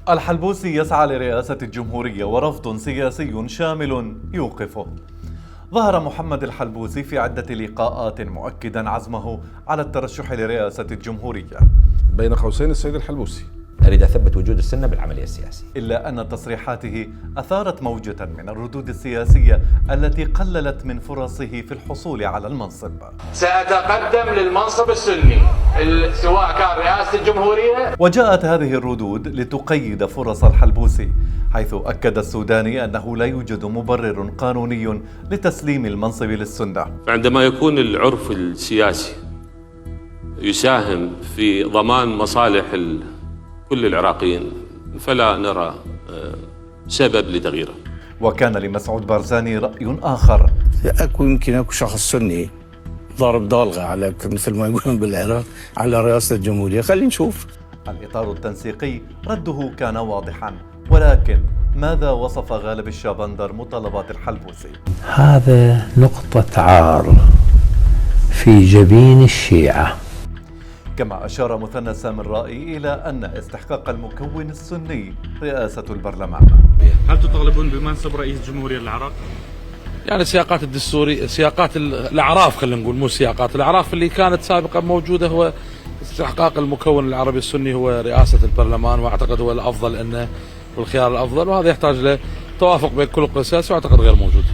الحلبوسي يسعى لرئاسة الجمهورية ورفض سياسي شامل يوقفه. ظهر محمد الحلبوسي في عدة لقاءات مؤكدا عزمه على الترشح لرئاسة الجمهورية. بين قوسين السيد الحلبوسي أريد أثبت وجود السنة بالعملية السياسية. إلا أن تصريحاته أثارت موجة من الردود السياسية التي قللت من فرصه في الحصول على المنصب. سأتقدم للمنصب السني سواء كان رئاسة الجمهورية. وجاءت هذه الردود لتقيد فرص الحلبوسي، حيث أكد السوداني أنه لا يوجد مبرر قانوني لتسليم المنصب للسنة. عندما يكون العرف السياسي يساهم في ضمان مصالح كل العراقيين فلا نرى سبب لتغييره. وكان لمسعود بارزاني رأي آخر. يمكن اكو شخص سني ضارب ضالغه على مثل ما يقولون بالعراق على رئاسة الجمهورية، خلينا نشوف. الإطار التنسيقي رده كان واضحا، ولكن ماذا وصف غالب الشابندر مطالبات الحلبوسي؟ هذا نقطة عار في جبين الشيعة. كما أشار مثنى سامرائي إلى أن استحقاق المكون السني رئاسة البرلمان. هل تطالبون بمنصب رئيس جمهورية العراق؟ يعني سياقات الدستوري، سياقات الأعراف، خلينا نقول مو سياقات الأعراف اللي كانت سابقا موجودة، هو استحقاق المكون العربي السني هو رئاسة البرلمان، وأعتقد هو الأفضل أنه والخيار الأفضل، وهذا يحتاج له توافق بين كل القوى السياسية، وأعتقد غير موجود.